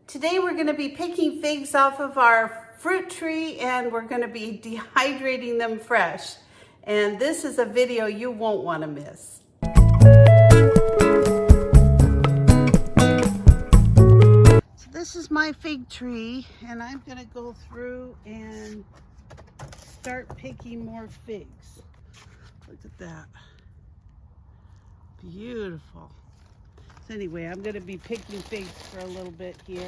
Today we're going to be picking figs off of our fruit tree and we're going to be dehydrating them fresh. And this is a video you won't want to miss. So this is my fig tree and I'm going to go through and start picking more figs. Look at that. Beautiful. So anyway, I'm going to be picking figs for a little bit here.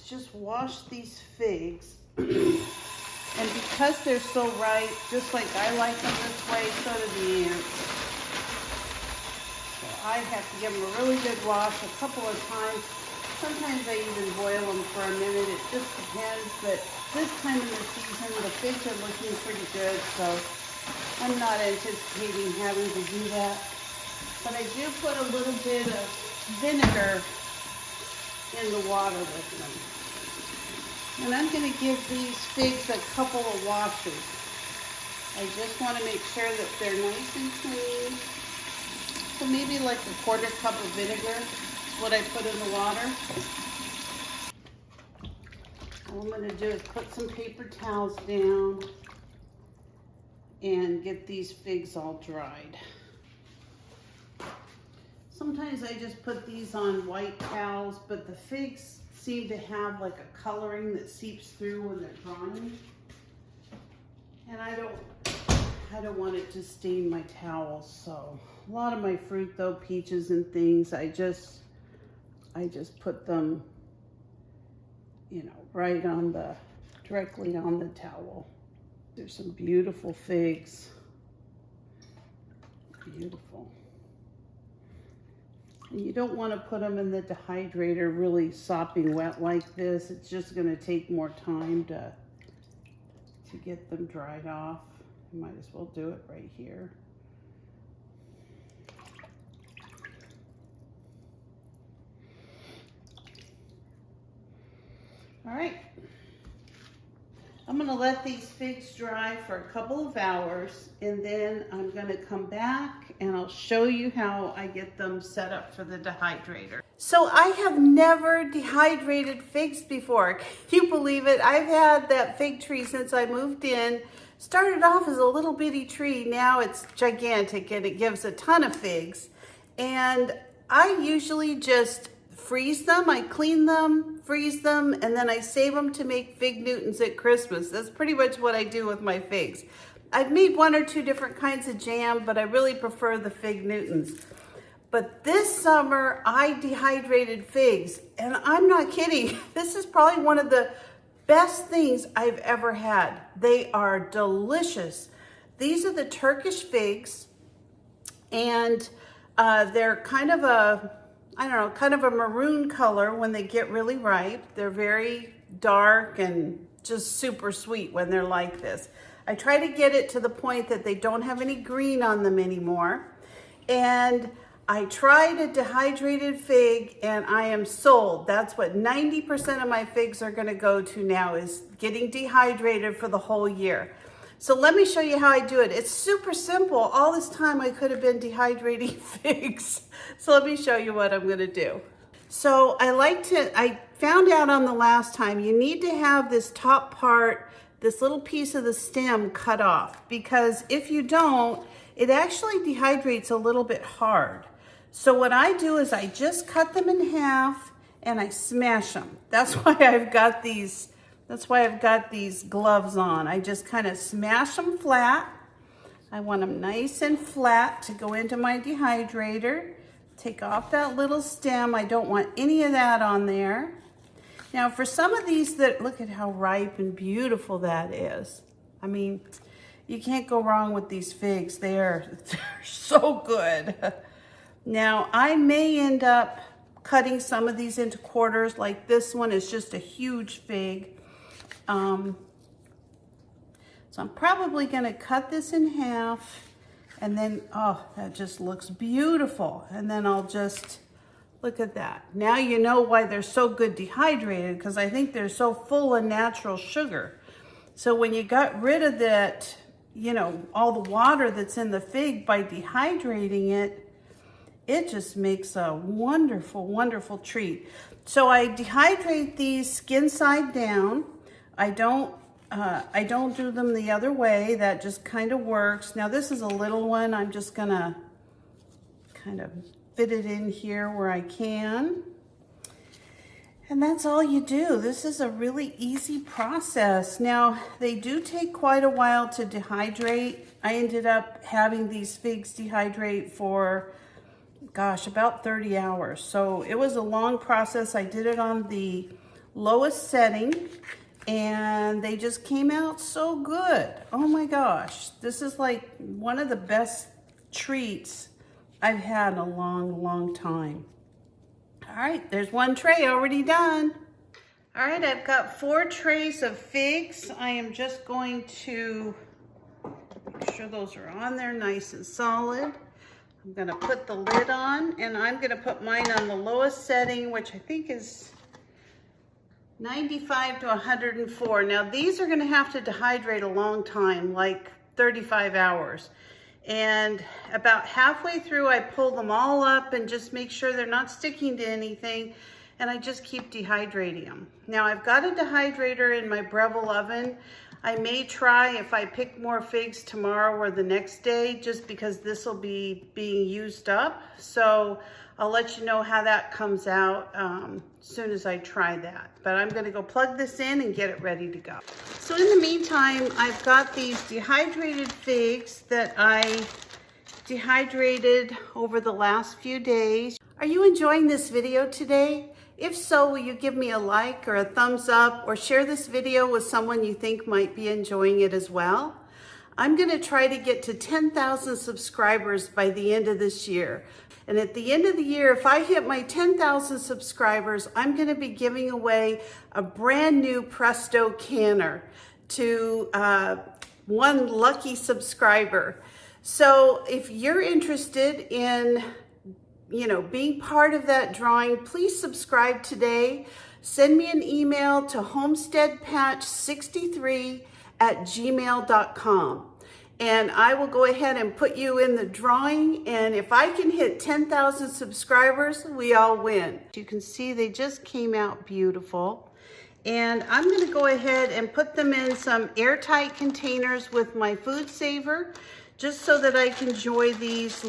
Just wash these figs, and because they're so ripe, just like I like them this way, so do the ants. So I have to give them a really good wash a couple of times. Sometimes I even boil them for a minute. It just depends, but this time in the season, the figs are looking pretty good, so I'm not anticipating having to do that. But I do put a little bit of vinegar in the water with them. And I'm going to give these figs a couple of washes. I just want to make sure that they're nice and clean. So maybe like a quarter cup of vinegar is what I put in the water. All I'm going to do is put some paper towels down and get these figs all dried. Sometimes I just put these on white towels, but the figs seem to have like a coloring that seeps through when they're drying. And I don't want it to stain my towels. So a lot of my fruit though, peaches and things, I just put them, you know, right on directly on the towel. There's some beautiful figs. Beautiful. And you don't want to put them in the dehydrator really sopping wet like this. It's just going to take more time to get them dried off. You might as well do it right here. All right. I'm going to let these figs dry for a couple of hours and then I'm going to come back and I'll show you how I get them set up for the dehydrator. So I have never dehydrated figs before. Can you believe it? I've had that fig tree since I moved in. Started off as a little bitty tree. Now it's gigantic and it gives a ton of figs. And I usually just freeze them. I clean them, freeze them, and then I save them to make fig Newtons at Christmas. That's pretty much what I do with my figs. I've made one or two different kinds of jam, but I really prefer the fig Newtons. But this summer, I dehydrated figs, and I'm not kidding. This is probably one of the best things I've ever had. They are delicious. These are the Turkish figs, and they're kind of a kind of a maroon color when they get really ripe. They're very dark and just super sweet when they're like this. I try to get it to the point that they don't have any green on them anymore. And I tried a dehydrated fig and I am sold. That's what 90% of my figs are gonna go to now, is getting dehydrated for the whole year. So let me show you how I do it. It's super simple. All this time I could have been dehydrating figs. So let me show you what I'm gonna do. So I found out on the last time, you need to have this top part, this little piece of the stem cut off, because if you don't, it actually dehydrates a little bit hard. So what I do is I just cut them in half and I smash them. That's why I've got these gloves on. I just kind of smash them flat. I want them nice and flat to go into my dehydrator. Take off that little stem. I don't want any of that on there. Now for some of these look at how ripe and beautiful that is. I mean, you can't go wrong with these figs. They're so good. Now I may end up cutting some of these into quarters, like this one is just a huge fig. So I'm probably gonna cut this in half, and then, oh, that just looks beautiful. And then I'll just, look at that. Now you know why they're so good dehydrated, because I think they're so full of natural sugar. So when you got rid of that, you know, all the water that's in the fig by dehydrating it, it just makes a wonderful, wonderful treat. So I dehydrate these skin side down. I don't do them the other way. That just kind of works. Now this is a little one. I'm just gonna kind of fit it in here where I can. And that's all you do. This is a really easy process. Now, they do take quite a while to dehydrate. I ended up having these figs dehydrate for, gosh, about 30 hours. So it was a long process. I did it on the lowest setting, and they just came out so good. Oh my gosh, this is like one of the best treats I've had in a long, long time. All right, there's one tray already done. All right, I've got 4 trays of figs. I am just going to make sure those are on there nice and solid. I'm gonna put the lid on, and I'm gonna put mine on the lowest setting, which I think is 95 to 104. Now these are gonna have to dehydrate a long time, like 35 hours. And about halfway through, I pull them all up and just make sure they're not sticking to anything. And I just keep dehydrating them. Now I've got a dehydrator in my Breville oven. I may try if I pick more figs tomorrow or the next day, just because this will be being used up. So I'll let you know how that comes out as soon as I try that. But I'm gonna go plug this in and get it ready to go. So in the meantime, I've got these dehydrated figs that I dehydrated over the last few days. Are you enjoying this video today? If so, will you give me a like or a thumbs up, or share this video with someone you think might be enjoying it as well? I'm gonna try to get to 10,000 subscribers by the end of this year. And at the end of the year, if I hit my 10,000 subscribers, I'm gonna be giving away a brand new Presto canner to one lucky subscriber. So if you're interested in being part of that drawing, please subscribe today. Send me an email to homesteadpatch63@gmail.com. And I will go ahead and put you in the drawing. And if I can hit 10,000 subscribers, we all win. You can see they just came out beautiful. And I'm gonna go ahead and put them in some airtight containers with my food saver, just so that I can enjoy these,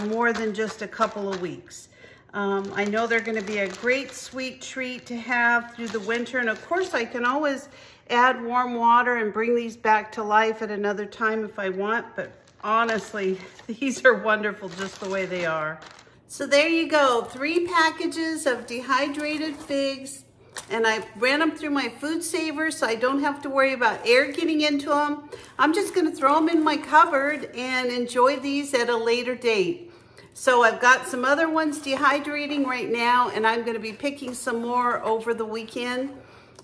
more than just a couple of weeks. I know they're gonna be a great sweet treat to have through the winter. And of course, I can always add warm water and bring these back to life at another time if I want. But honestly, these are wonderful just the way they are. So there you go, 3 packages of dehydrated figs. And I ran them through my food saver, so I don't have to worry about air getting into them. I'm just gonna throw them in my cupboard and enjoy these at a later date. So I've got some other ones dehydrating right now, and I'm gonna be picking some more over the weekend.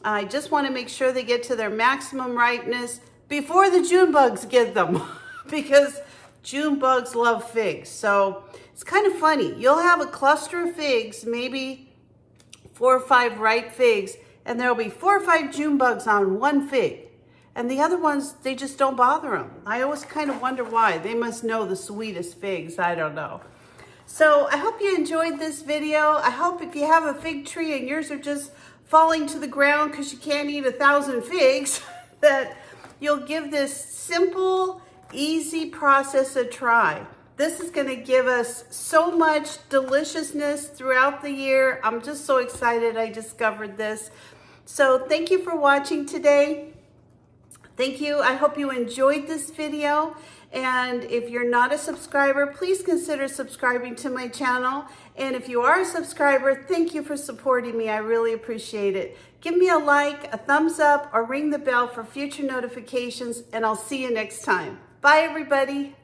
I just wanna make sure they get to their maximum ripeness before the June bugs get them, because June bugs love figs. So it's kind of funny. You'll have a cluster of figs, maybe 4 or 5 ripe figs, and there'll be 4 or 5 June bugs on one fig. And the other ones, they just don't bother them. I always kind of wonder why. They must know the sweetest figs, I don't know. So I hope you enjoyed this video. I hope if you have a fig tree and yours are just falling to the ground because you can't eat 1,000 figs, that you'll give this simple, easy process a try. This is gonna give us so much deliciousness throughout the year. I'm just so excited I discovered this. So thank you for watching today. Thank you. I hope you enjoyed this video. And if you're not a subscriber, please consider subscribing to my channel. And if you are a subscriber, thank you for supporting me. I really appreciate it. Give me a like, a thumbs up, or ring the bell for future notifications, and I'll see you next time. Bye, everybody.